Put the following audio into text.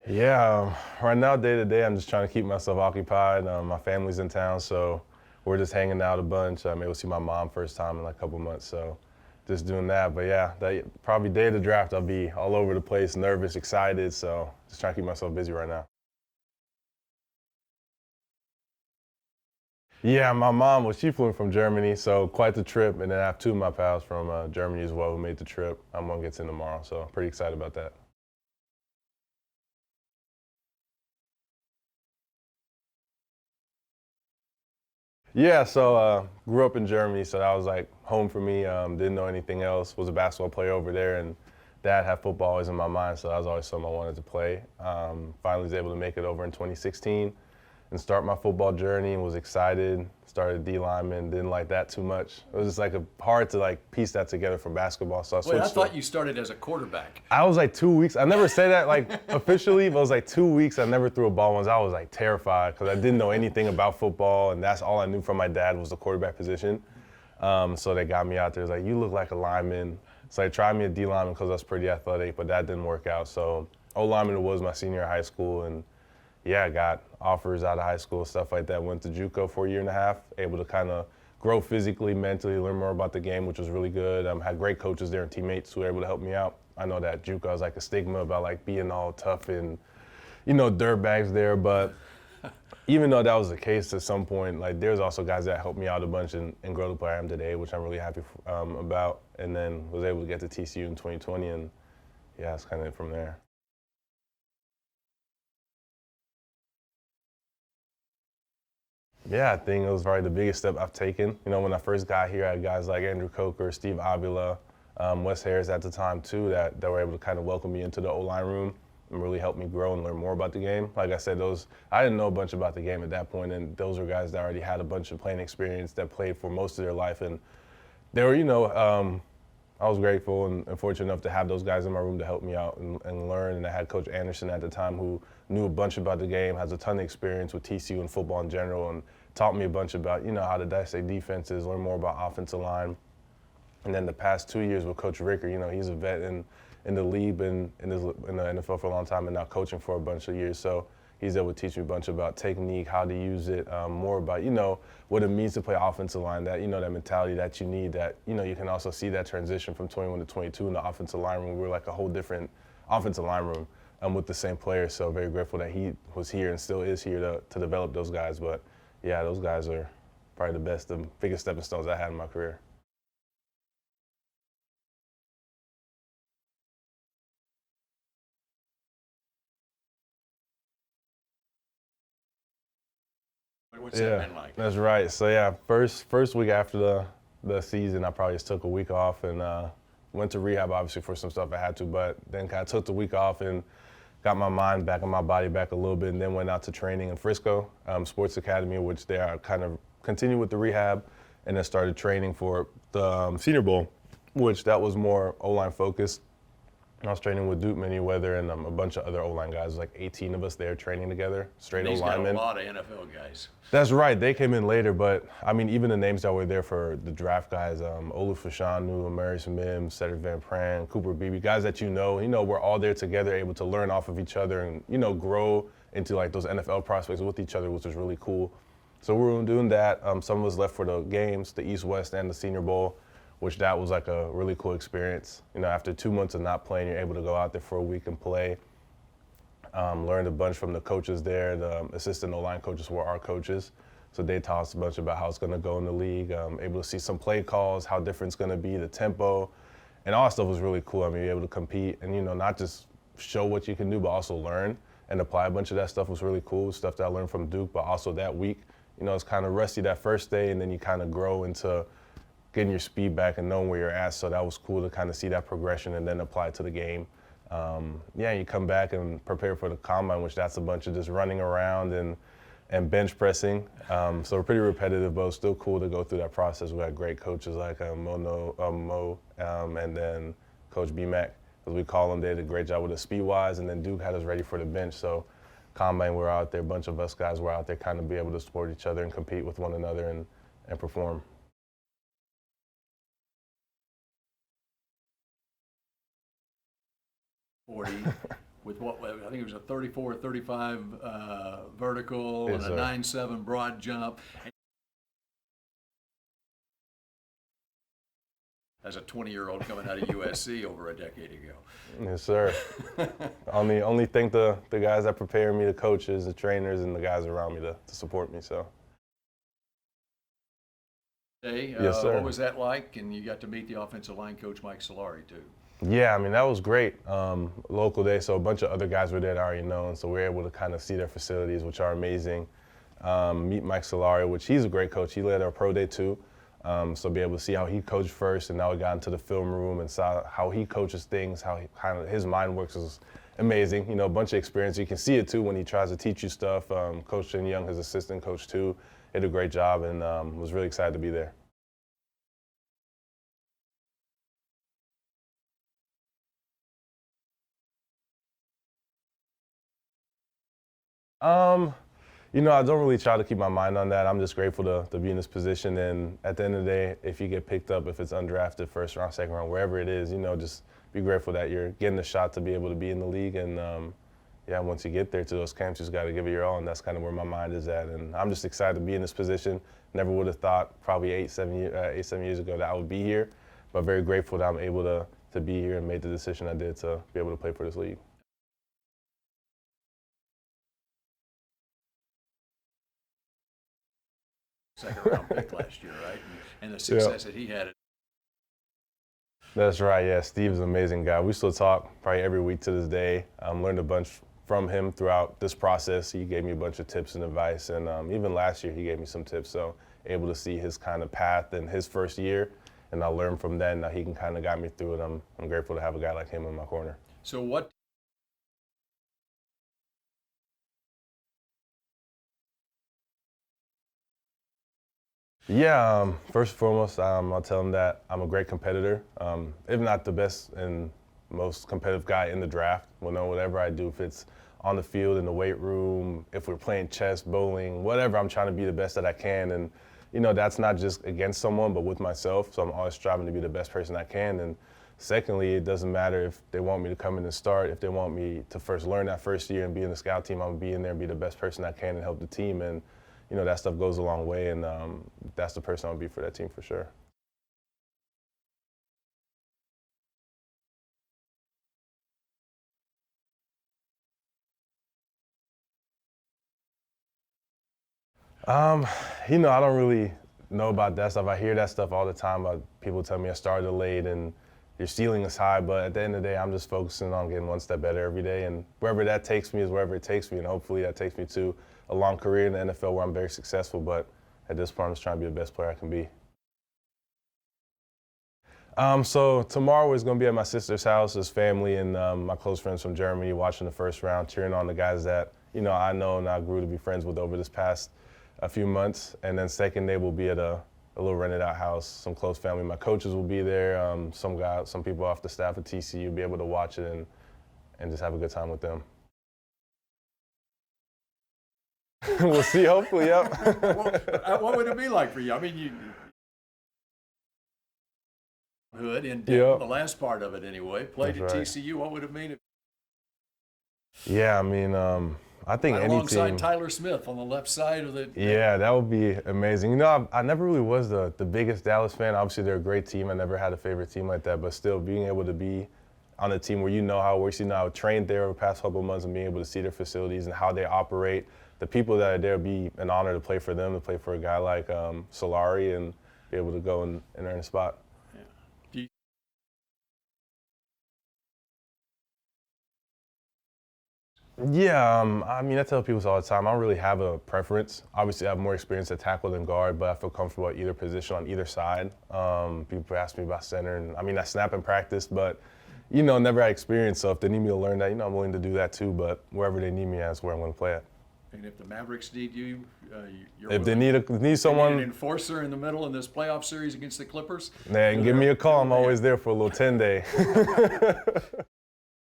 Yeah, right now, day to day, I'm just trying to keep myself occupied. My family's in town, so we're just hanging out a bunch. I'm able to see my mom first time in like a couple months, so just doing that. But yeah, probably day of the draft, I'll be all over the place, nervous, excited, so just trying to keep myself busy right now. Yeah, my mom, well, she flew in from Germany, so quite the trip. And then I have two of my pals from Germany as well who made the trip. One gets in tomorrow, so pretty excited about that. Yeah, so grew up in Germany, so that was like home for me. Didn't know anything else. Was a basketball player over there, and dad had football always in my mind, so that was always something I wanted to play. Finally was able to make it over in 2016 and start my football journey and was excited. Started D lineman, didn't like that too much. It was just like hard to like piece that together from basketball. So I Wait, I switched. thought you started as a quarterback. I was like 2 weeks. I never say that like officially, but it was like 2 weeks. I never threw a ball once. I was like terrified because I didn't know anything about football, and that's all I knew from my dad was the quarterback position. So they got me out there. It was like, you look like a lineman. So they tried me at D lineman because I was pretty athletic, but that didn't work out. So O lineman was my senior year of high school, and yeah, I got offers out of high school, stuff like that. Went to JUCO for a year and a half, able to kind of grow physically, mentally, learn more about the game, which was really good. Had great coaches there and teammates who were able to help me out. I know that JUCO has like a stigma about like being all tough and, dirtbags there, but even though that was the case at some point, like there's also guys that helped me out a bunch and grow the player I am today, which I'm really happy about. And then was able to get to TCU in 2020, and yeah, it's kind of it from there. Yeah, I think it was probably the biggest step I've taken. When I first got here, I had guys like Andrew Coker, Steve Avila, Wes Harris at the time too, that were able to kind of welcome me into the O-line room and really help me grow and learn more about the game. Like I said, I didn't know a bunch about the game at that point, and those were guys that already had a bunch of playing experience that played for most of their life, and they were, I was grateful and fortunate enough to have those guys in my room to help me out and learn. And I had Coach Anderson at the time who knew a bunch about the game, has a ton of experience with TCU and football in general, and taught me a bunch about, how to dissect defenses, learn more about offensive line. And then the past 2 years with Coach Ricker, he's a vet in the league and in the NFL for a long time and now coaching for a bunch of years. So he's able to teach me a bunch about technique, how to use it, more about, what it means to play offensive line, that, that mentality that you need, that, you can also see that transition from 21 to 22 in the offensive line room. We were like a whole different offensive line room with the same players. So very grateful that he was here and still is here to develop those guys. But yeah, those guys are probably the biggest stepping stones I had in my career. What's that been like? That's right. So yeah, first week after the season, I probably just took a week off and went to rehab obviously for some stuff I had to, but then kind of took the week off and got my mind back and my body back a little bit, and then went out to training in Frisco Sports Academy, which they are kind of continued with the rehab, and then started training for the Senior Bowl, which that was more O-line focused. I was training with Duke Manyweather and a bunch of other O-line guys, like 18 of us there training together, straight He's got a O-linemen. lot of NFL guys. That's right. They came in later, but I mean, even the names that were there for the draft guys, Olu Fashanu, Amaris Mims, Cedric Van Pran, Cooper Beebe, guys that we're all there together, able to learn off of each other and, grow into like those NFL prospects with each other, which was really cool. So we were doing that. Some of us left for the games, the East, West, and the Senior Bowl, which that was like a really cool experience. After 2 months of not playing, you're able to go out there for a week and play. Learned a bunch from the coaches there. The assistant O-line coaches were our coaches. So they taught us a bunch about how it's going to go in the league, able to see some play calls, how different it's going to be, the tempo. And all that stuff was really cool. I mean, you're able to compete and, not just show what you can do, but also learn and apply a bunch of that stuff was really cool, stuff that I learned from Duke, but also that week. It's kind of rusty that first day, and then you kind of grow into getting your speed back and knowing where you're at. So that was cool to kind of see that progression and then apply it to the game. You come back and prepare for the combine, which that's a bunch of just running around and bench pressing. So pretty repetitive, but it was still cool to go through that process. We had great coaches like Mo, and then Coach B-Mac, as we call him. They did a great job with us speed-wise, and then Duke had us ready for the bench. So combine, we were out there, a bunch of us guys were out there kind of be able to support each other and compete with one another and perform. 40 with what I think it was a 34, 35 vertical Yes, and a sir. 9.7 broad jump. As a 20-year-old coming out of USC over a decade ago. Yes, sir. only thank the guys that prepare me, the coaches, the trainers, and the guys around me to support me. So. Hey, Yes, sir. what was that like? And you got to meet the offensive line coach, Mike Solari, too. Yeah, I mean, that was great. Local day, so a bunch of other guys were there that I already know, and so we were able to kind of see their facilities, which are amazing. Meet Mike Solari, which he's a great coach. He led our pro day too. So be able to see how he coached first, and now we got into the film room and saw how he coaches things, how he, kind of his mind works is amazing. You know, a bunch of experience. You can see it too when he tries to teach you stuff. Coach Jin Young, his assistant coach too, did a great job, and was really excited to be there. You know, I don't really try to keep my mind on that. I'm just grateful to be in this position. And at the end of the day, if you get picked up, if it's undrafted, first round, second round, wherever it is, you know, just be grateful that you're getting the shot to be able to be in the league. And yeah, once you get there to those camps, you just got to give it your all. And that's kind of where my mind is at. And I'm just excited to be in this position. Never would have thought probably 7 years ago that I would be here, but very grateful that I'm able to be here and made the decision I did to be able to play for this league. Second round pick last year, right? And the success that he had. That's right, yeah. Steve's an amazing guy. We still talk probably every week to this day. Learned a bunch from him throughout this process. He gave me a bunch of tips and advice, and even last year he gave me some tips. So able to see his kind of path in his first year, and I learned from that. Now he can kind of guide me through it. I'm grateful to have a guy like him in my corner. So what? Yeah, first and foremost, I'll tell him that I'm a great competitor. If not the best and most competitive guy in the draft, well, no, whatever I do, if it's on the field, in the weight room, if we're playing chess, bowling, whatever, I'm trying to be the best that I can. And, you know, that's not just against someone, but with myself. So I'm always striving to be the best person I can. And secondly, it doesn't matter if they want me to come in and start, if they want me to first learn that first year and be in the scout team, I'm going to be in there and be the best person I can and help the team. And you know, that stuff goes a long way, and that's the person I'll be for that team for sure. You know, I don't really know about that stuff. I hear that stuff all the time about people tell me I started late and your ceiling is high, but at the end of the day, I'm just focusing on getting one step better every day, and wherever that takes me is wherever it takes me, and hopefully that takes me to a long career in the NFL where I'm very successful, but at this point, I'm just trying to be the best player I can be. So tomorrow is going to be at my sister's house, his family, and my close friends from Germany watching the first round, cheering on the guys that, you know and I grew to be friends with over this past a few months. And then second day, we'll be at a little rented out house, some close family. My coaches will be there, some people off the staff at TCU will be able to watch it and just have a good time with them. We'll see, hopefully, yep. What would it be like for you? I mean, you hood in Yep. the last part of it anyway. Played That's at right. TCU. What would it mean? Yeah, I mean, I think Right any alongside team. Tyler Smith on the left side of the. Yeah, that would be amazing. You know, I never really was the biggest Dallas fan. Obviously, they're a great team. I never had a favorite team like that, but still being able to be on a team where you know how it works, you know how I trained there over the past couple of months and being able to see their facilities and how they operate. The people that are there, be an honor to play for them, to play for a guy like Solari and be able to go and earn a spot. Yeah. Do you, Yeah, I mean, I tell people all the time, I don't really have a preference. Obviously, I have more experience at tackle than guard, but I feel comfortable at either position on either side. People ask me about center, and I mean, I snap in practice, but, you know, never had experience. So if they need me to learn that, you know, I'm willing to do that too, but wherever they need me at is where I'm going to play at. and if the Mavericks need you, you're If they willing. need They need an someone, enforcer in the middle in this playoff series against the Clippers. they can give me a call. I'm always there for a little 10-day.